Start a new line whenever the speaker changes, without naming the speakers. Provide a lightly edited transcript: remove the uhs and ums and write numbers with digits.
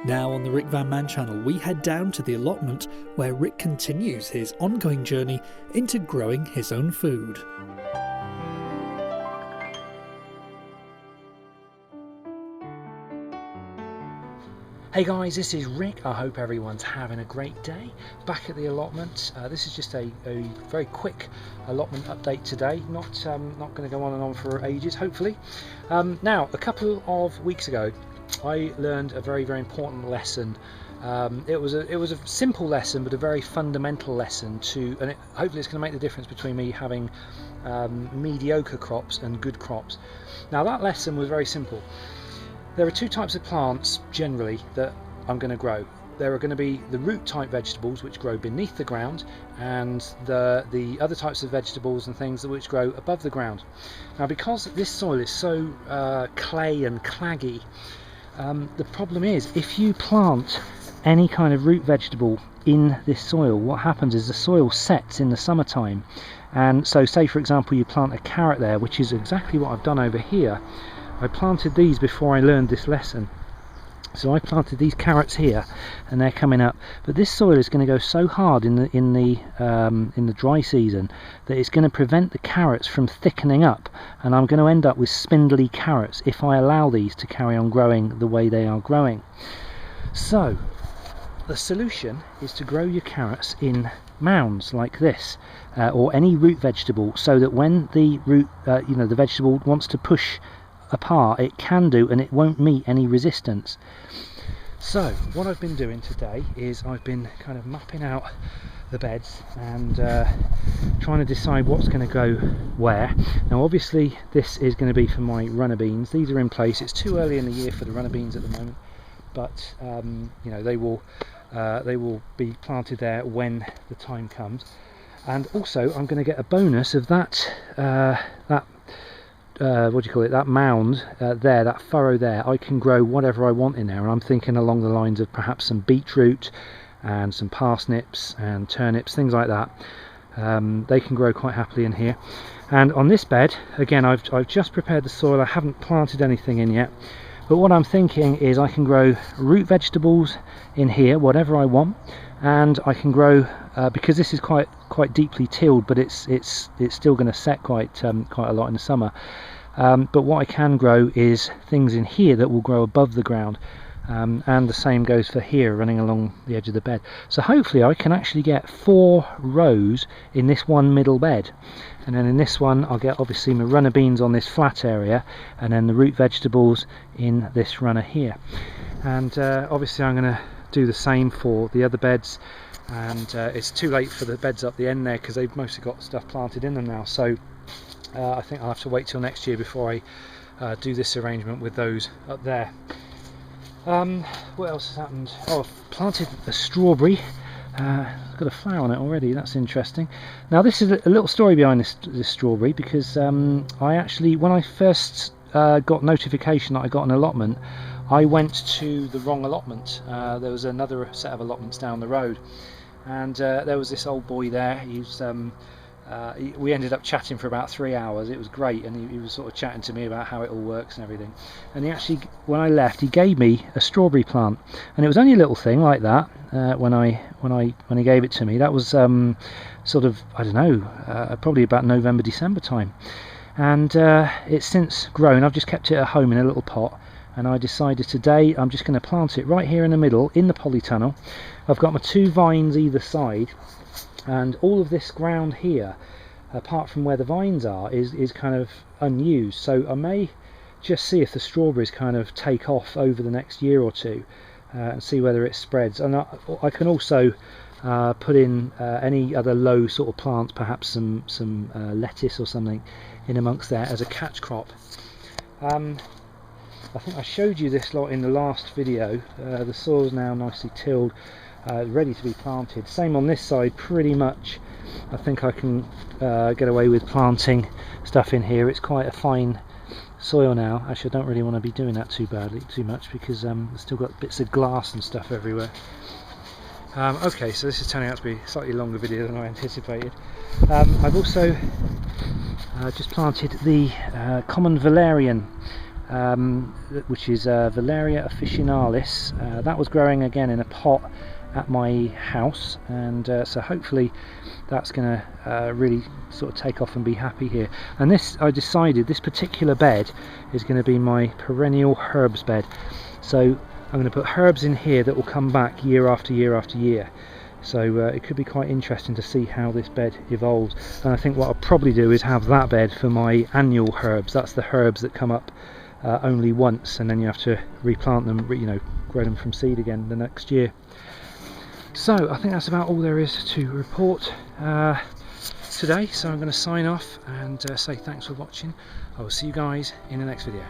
Now on the RickVanMan channel, we head down to the allotment where Rick continues his ongoing journey into growing his own food.
Hey guys, this is Rick. I hope everyone's having a great day. Back at the allotment. This is just a very quick allotment update today. Not going to go on and on for ages, hopefully. Now, a couple of weeks ago, I learned a very important lesson. It was a simple lesson, but a very fundamental lesson and hopefully it's going to make the difference between me having mediocre crops and good crops. Now, that lesson was very simple. There are two types of plants generally that I'm going to grow. There are going to be the root type vegetables which grow beneath the ground, and the other types of vegetables and things which grow above the ground. Now, because this soil is so clay and claggy, the problem is if you plant any kind of root vegetable in this soil, what happens is the soil sets in the summertime. And so say for example you plant a carrot there, which is exactly what I've done over here. I planted these before I learned this lesson. So I planted these carrots here and they're coming up, but this soil is going to go so hard in the dry season that it's going to prevent the carrots from thickening up, and I'm going to end up with spindly carrots if I allow these to carry on growing the way they are growing. So the solution is to grow your carrots in mounds like this, or any root vegetable, so that when the root the vegetable wants to push apart, it can do, and it won't meet any resistance. So what I've been doing today is I've been kind of mapping out the beds and trying to decide what's going to go where. Now obviously this is going to be for my runner beans. These are in place. It's too early in the year for the runner beans at the moment, but you know, they will be planted there when the time comes. And also I'm going to get a bonus of that that mound there, that furrow there. I can grow whatever I want in there, and I'm thinking along the lines of perhaps some beetroot and some parsnips and turnips, things like that. They can grow quite happily in here. And on this bed, again, I've just prepared the soil. I haven't planted anything in yet, but what I'm thinking is I can grow root vegetables in here, whatever I want, and I can grow because this is quite deeply tilled, but it's still going to set quite a lot in the summer. But what I can grow is things in here that will grow above the ground, and the same goes for here, running along the edge of the bed. So hopefully I can actually get 4 rows in this one middle bed, and then in this one I'll get obviously my runner beans on this flat area, and then the root vegetables in this runner here. And obviously I'm going to do the same for the other beds, and it's too late for the beds up the end there because they've mostly got stuff planted in them now. So I think I'll have to wait till next year before I do this arrangement with those up there. What else has happened? Oh, I've planted a strawberry. It's got a flower on it already. That's interesting. Now this is a little story behind this strawberry, because I actually, when I first got notification that I got an allotment, I went to the wrong allotment. There was another set of allotments down the road, and there was this old boy there. We ended up chatting for about 3 hours. It was great, and he was sort of chatting to me about how it all works and everything. And he actually, when I left, he gave me a strawberry plant, and it was only a little thing like that. When he gave it to me, that was sort of, I don't know, probably about November, December time. And it's since grown. I've just kept it at home in a little pot, and I decided today I'm just going to plant it right here in the middle in the polytunnel. I've got my 2 vines either side, and all of this ground here, apart from where the vines are, is kind of unused. So I may just see if the strawberries kind of take off over the next year or two, and see whether it spreads. And I can also put in any other low sort of plants, perhaps some lettuce or something in amongst there as a catch crop. I think I showed you this lot in the last video. The soil's now nicely tilled, ready to be planted. Same on this side, pretty much. I think I can get away with planting stuff in here. It's quite a fine soil now. Actually, I don't really want to be doing that too much, because I've still got bits of glass and stuff everywhere. Okay, so this is turning out to be a slightly longer video than I anticipated. I've also just planted the common valerian. which is Valeria officinalis. That was growing again in a pot at my house, and so hopefully that's going to really sort of take off and be happy here. And this, I decided, this particular bed is going to be my perennial herbs bed. So I'm going to put herbs in here that will come back year after year after year. So it could be quite interesting to see how this bed evolves. And I think what I'll probably do is have that bed for my annual herbs. That's the herbs that come up only once, and then you have to replant them, you know, grow them from seed again the next year. So I think that's about all there is to report today. So I'm going to sign off and say thanks for watching. I will see you guys in the next video.